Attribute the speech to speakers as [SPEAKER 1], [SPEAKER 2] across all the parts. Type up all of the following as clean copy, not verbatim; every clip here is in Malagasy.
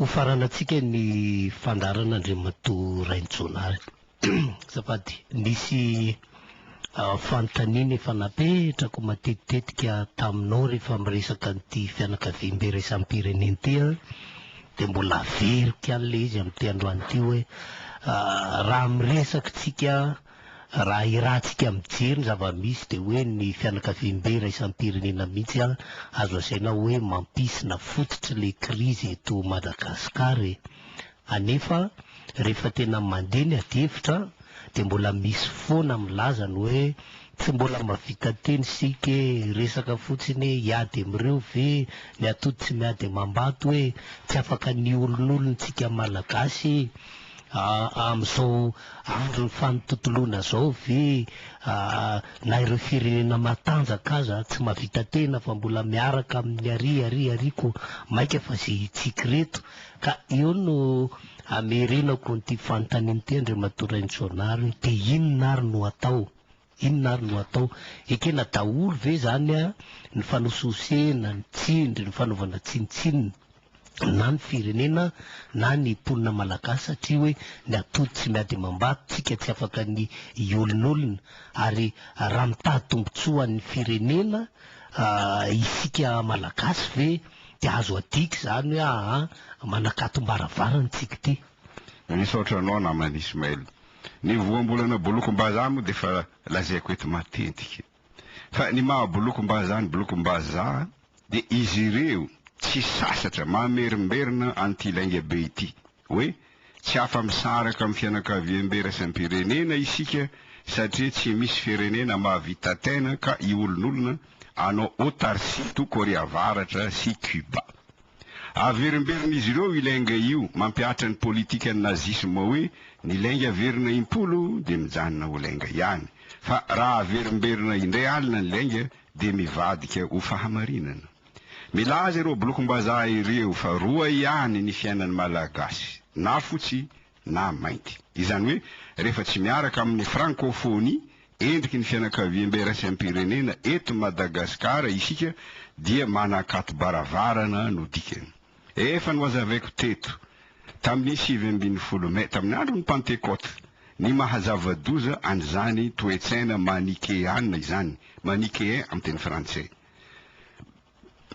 [SPEAKER 1] ho faranatsika ny fandaran'Andriamatoa Raintsoanary safady nisy fanontaniana efa napetrako matetitetika taminao rehefa miresaka an'ity fianakaviam-be raisam-pirenena ty dia mbola averiko an'le izy amin'ity androany ity hoe raha miresaka tsika raha irahantsika mijery zava-misy dia hoe ny fianakaviam-be raisam-pirenena mihitsy azo asaina hoe mampisina fototra le krizy eto Madagasikara anefa rehefa tena mandeha ny ady-hevitra dia mbola misy foana milaza ny hoe tsy mbola mavita teny sika resaka fotsiny hiady amin'ireo ve ny atody tsy miady amam-bato hoe tsy afaka ny olon'olontsika malagasy amin'izao andro ny fanotontoloana zao ve na ireo firenena matanjaka aza tsy mavita tena fa mbola miaraka amin'ny ariko maika fa zay tsika reto ka io no amerenako nyity fanontaniana ty Andriamatoa Raintsoanary dia inona ary no atao ekena daholo ve zany ny fanososena ny tsindry ny fanaovana tsinitsinina na ny firenena na ny mponina malagasy satria hoe ny atody tsy miady amam-bato tsika tsy afaka ny olon'olona ary raha mitady tombontsoa ny firenena isika malagasy ve dia azo adiky zany hoe manakatom-baravarana tsika ty.
[SPEAKER 2] Misaotranao namana Ismaël, ny voambolana bolokom-bazaha moa dia fa lazaiko eto matetika fa ny maha bolokom-bazaha ny bolokom-bazaha dia izy ireo tsy sasatra mamerimberina an'ity lainga be ity hoe tsy afa-misaraka amin'ny fianakaviam-be raisam-pirenena isika satria tsy misy firenena mahavita tena ka i olon'olona anao autarcie to Korea Avaratra sy Cuba. Averimberina izy ireo ilainga io mampiatra ny politika ny nazisme hoe ny lainga averina impolo dia mijanona ho lainga ihany fa raha averimberina indray alina ny lainga dia mivadika ho fahamarinana. Milaza ireo bolokom-bazaha ireo fa roa ihany ny fiainan'ny malagasy na fotsy na mainty izany hoe rehefa tsy miaraka amin'ny francophonie endriky ny fianakaviam-be raisam-pirenena eto Madagasikara isika dia manakato-baravarana no dikany. Efa no azavaiko teto tamin'ny 7 Mai tamin'ny andro ny Pentecote ny mahazava-doza an'izany toetsaina manikeana izany manikeen amin'ny teny frantsay.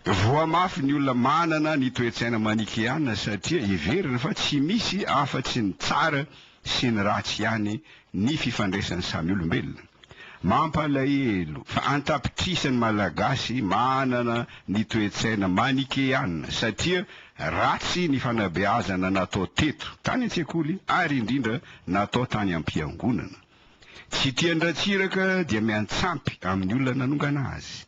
[SPEAKER 2] Voamafy ny olona manana ny toetsaina manikeana satria iverina fa tsy misy afa-tsy ny tsara sy ny ratsy ihany ny fifandraisan'ny samy olombelona. Mampalahelo fa antapitrisany malagasy manana ny toetsaina manikeana satria ratsy ny fanabeazana natao teto tany an-tsekoly ary indrindra natao tany am-piangonana. Tsy tian-dratsiraka dia miantsampy amin'ny olona nanongana azy.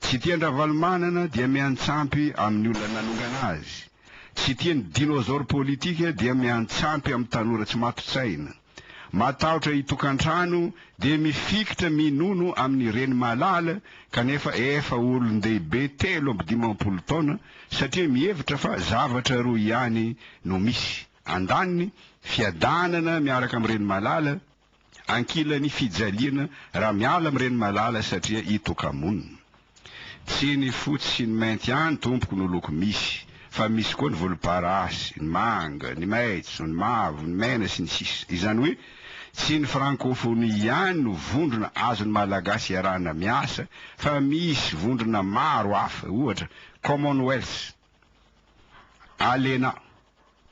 [SPEAKER 2] Tsy tian-dravalmanana dia miantsampy amin'ny olona nanongana azy. Tsy tian'ny dinosaure politika dia miantsampy amin'ny tanora tsy matotsaina. Matahotra itokantrano dia mifikitra minono amin'ny reny malala kanefa efa olon-dehibe 3 taona satria mihevitra fa zavatra roa ihany no misy: andaniny fiadanana miaraka amin'ny reny malala, ankilany fijaliana raha miala amin'ny reny malala satria itokamonina. Tsy ny fotsy sy ny mainty ihany tompoko no loko misy fa misy koa ny volomparasy, ny manga, ny maitso, ny mavo, ny mena sy ny sisa. Izany hoe tsy ny francophonie ihany no vondrona azony malagasy iarahana miasa fa misy vondrona maro hafa ohatra Commonwealth, ALENA,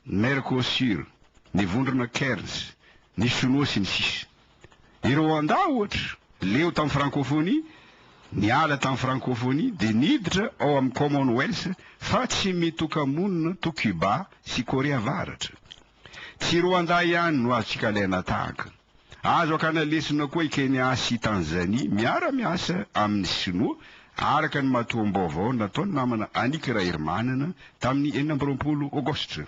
[SPEAKER 2] Mercosur, ny vondrona Cairns, ny Sinoa sy ny sisa. I Rwanda ohatra leo tamin'ny francophonie niala tamin'ny francophonie dia niditra ao amin'ny Commonwealth fa tsy mitoka-monina to Cuba sy Korea Avaratra. Tsy Rwanda ihany no azontsika alaina tahaka. Azo akanalesina koa i Kenya sy Tanzania miara-miasa amin'ny Sinoa araka ny matoam-baovao nataony namana Annika Rairmanana tamin'ny 20 Aogositra.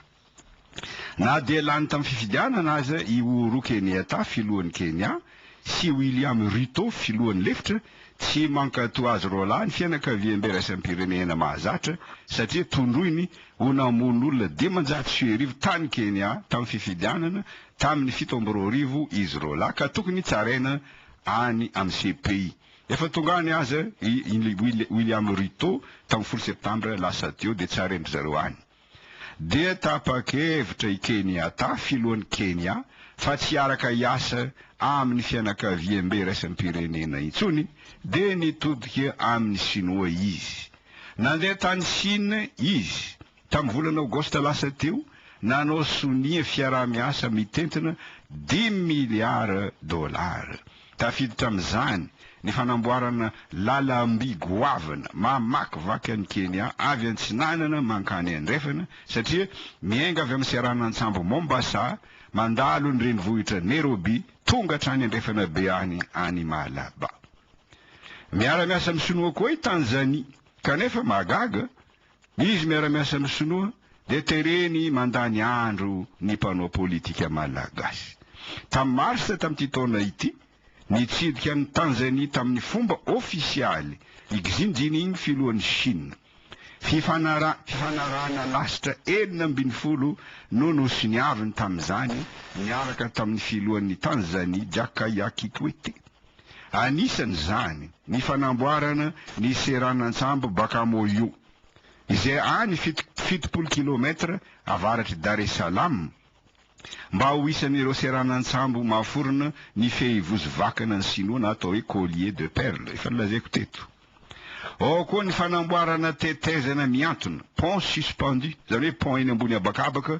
[SPEAKER 2] Na dia lany tamin'ny fifidianana aza i Uhuru Kenyatta filohan'ny Kenya sy William Ruto filohan'ny lefitra tsy mankato azy roa lahy ny fianakaviam-be raisam-pirenena mahazatra satria tondroiny ho namon'olona 210 tany Kenya tamin'ny fifidianana tamin'ny 17 izy roa lahy ka tokony tsaraina any amin'ny CPI. Efa tongany aza William Ruto tamin'ny 10 septambra lasa teo dia tsaraindry zareo any. dia tapa-kevitra i Kenya ta filohan'ny Kenya fa tsy araka hiasa amin'ny fianakaviam-be raisan'ny pirenena intsony, dia nitodika amin'ny Sinoa izy. Nandeha tany Chine izy tamin'ny volana Aogosta lasa teo, nanao sonia fiaraha-miasa mitentina 10 miliara dolara. Tafiditra amin'izany ny fanamboarana lalam-by goavana mamakivaky an'i Kenya avy Antsinanana mankany andrefana, satria miainga avy amin'ny seranan'Antsambo Mombasa mandalo ny renivohitra Nairobi tonga hatrany andrefana be any Malaba. Miara-miasa amin'ny Sinoa koa i Tanzania, kanefa magaga izy miara-miasa amin'ny Sinoa dia tereny mandany andro ny mpanao politika malagasy. Tamin'ny Marsa tamin'ity taona ity nitsidika ny Tanzania tamin'ny fomba ofisialy igzinjiny iny filohan'ny Chine. Fifanarahana lasitra 17 no nosoniaviny tamin'izany niaraka tamin'ny filohan'ny Tanzania Jakaya Kikwete. Anisan'izany ny fanamboarana ny seranan'Antsambo Bakamoyo izay any 70 kilometra avaratry Dar es Salaam, mba ho isan'ireo seranan'Antsambo mahaforona ny fehivozovakana ny Sinoa na atao hoe collier de perle, efa nolazaiko teto. Ao koa ny fanamboarana tetezana miantona, pont suspendu, zany hoe pont eny ambony abakabaka,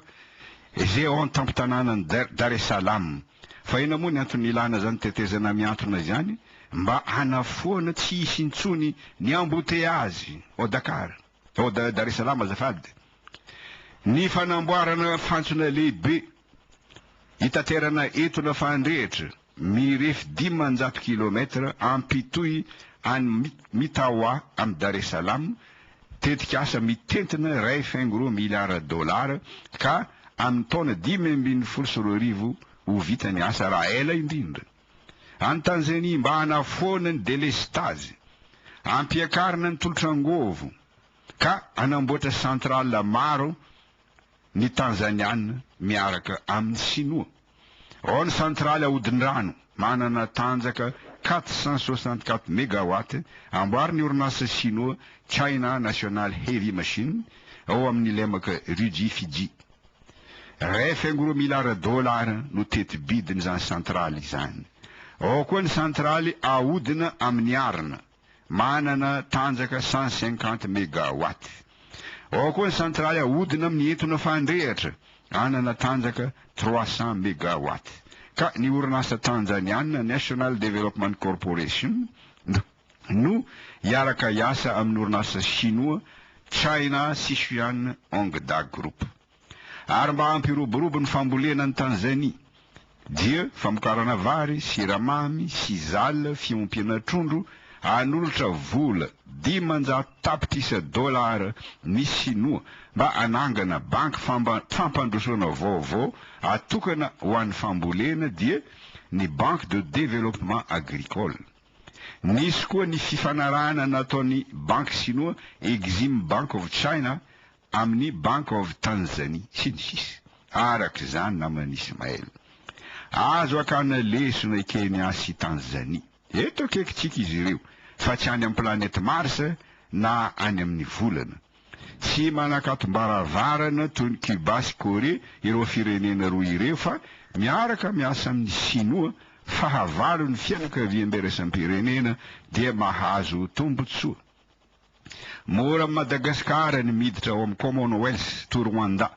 [SPEAKER 2] izay ao an-tampon-tanànan'ny Dar es Salaam. Fa ina moa ny antony ilana zany tetezana miantona zany, mba hanafoana tsy hisy intsony ny embouteillage ao Dakar, ao Dar es Salaam azafady. Ny fanamboarana fantsona lehibe hitaterana entona fandrehitra mirefy 500 kilometra ampitohy any Mitawa amin'ny Dar es Salaam, tetika asa mitentina 2,3 miliara dolara, ka amin'ny taona 2012 ho vita ny asa raha ela indrindra. Any Tanzania mba hanafoana ny delestage, ampiakarina ny tolotr'angovo, ka anamboatra centrale maro ny Tanzaniana miaraka amin'ny Sinoa. Ao ny centrale ahodin-drano manana tanjaka 464 mégawatt, amboariny orinasa Sinoa China National Heavy Machine ao amin'ny lemaka Riji Fiji. 2,3 miliara dolara no teti-bidiny zany centrale izany. Ao koa ny centrale ahodina amin'ny arina manana tanjaka 150 mégawatt. Ao koa ny centrale ahodina amin'ny entona fandrehatra anana tanjaka 300 mégawatt. Ka ny orinasa Tanzaniana National Development Corporation no hiaraka hiasa amin'ny orinasa Sinoa China Sichuan Ongda Group. Ary mba hampiroborobo ny fambolena ny Tanzania dia famokarana vary, siramamy, sizala, fiompiana trondro, anolotra vola 500 tapitrisa dolara ny Sinoa mba anangana banky fampandrosoana vaovao atokana ho an'ny fambolena, dia ny Banque de Développement Agricole. Nisy koa ny fifanarahana nataon'ny Banque Sinoa Exim Bank of China amin'ny Bank of Tanzania sy ny sisa. Araka izany namany Ismaël. Azo akana lesona i Kenya sy Tanzania. Eto akekintsika izy ireo, fa tsy any amin'ny planète Mars na any amin'ny volana. Tsy manakatom-baravarana toy ny Cuba sy Corée ireo firenena roa ireo, fa miaraka miasa amin'ny Sinoa fahavalo ny fianakaviam-be raisam-pirenena dia mahazo tombotsoa. Mora Madagasikara ny miditra ao amin'ny Commonwealth to Rwanda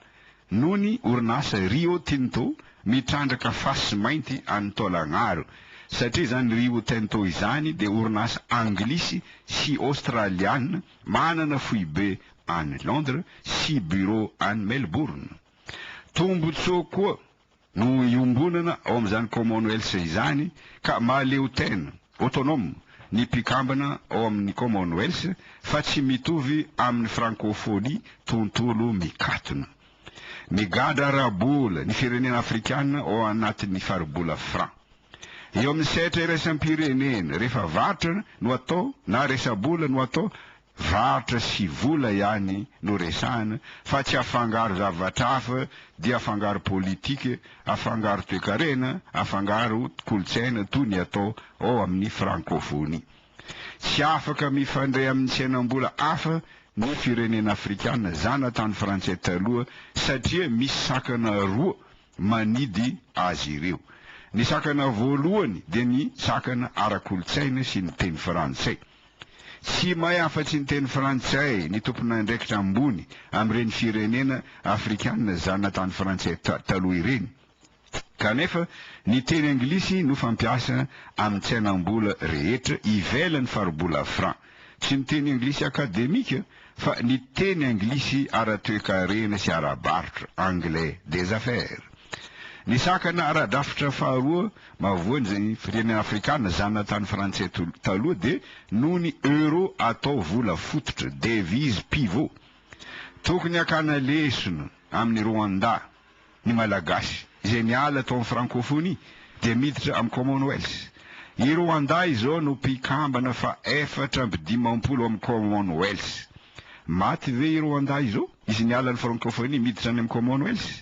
[SPEAKER 2] noho ny orinasa Rio Tinto mitrandraka fasy mainty any taolagnaro, satria zany Rio Tinto izany dia orinasa anglisy sy australiana manana foibe any Londres sy bureau any Melbourne. Tombotsoa koa no iombonana ao amin'izany Commonwealth izany, ka mahaleo tena autonome ny mpikambana ao amin'ny Commonwealth, fa tsy mitovy amin'ny francophonie tontolo mikatona. Migadra arabola ny firenena afrikana ao anatin'ny faribola franc. Eo amin'ny setra iraisam-pirenena rehefa varitra no atao na resa-bola no atao, varitra sy vola ihany no resahana, fa tsy afangaro zavatra hafa, dia afangaro politika, afangaro toe-karena, afangaro kolotsaina toy ny atao ao amin'ny francophonie. Tsy afaka mifandray amin'ny tsenam-bola hafa ny firenena afrikana zanatany frantsay taloha satria misy sakana roa manidy azy ireo. Ny sakana voalohany dia ny sakana ara-kolotsaina sy ny teny frantsay. Tsy mahay afa-tsy ny teny frantsay ny tompon'andraikitra ambony amin'ireny firenena afrikana zanatany frantsay taloha ireny. Kanefa ny teny anglisy no fampiasa amin'ny tsainam-bola rehetra ivelan'ny faribola franc. Tsy ny teny anglisy akademika fa ny teny anglisy ara-toekarena sy ara-barotra, anglais des affaires. Ny sakana ara-drafitra faharoa mavoany zay firenena afrikana zanatany frantsay taloha dia noho ny euro atao vola fototra, devise pivot. Tokony hakana lesona amin'ny Rwanda ny malagasy izay miala tao amin'ny francophonie dia miditra amin'ny Commonwealth. I Rwanda izao no mpikambana fa 450 amin'ny Commonwealth. Maty ve i Rwanda izao? Izy niala ny francophonie miditra any amin'ny Commonwealth?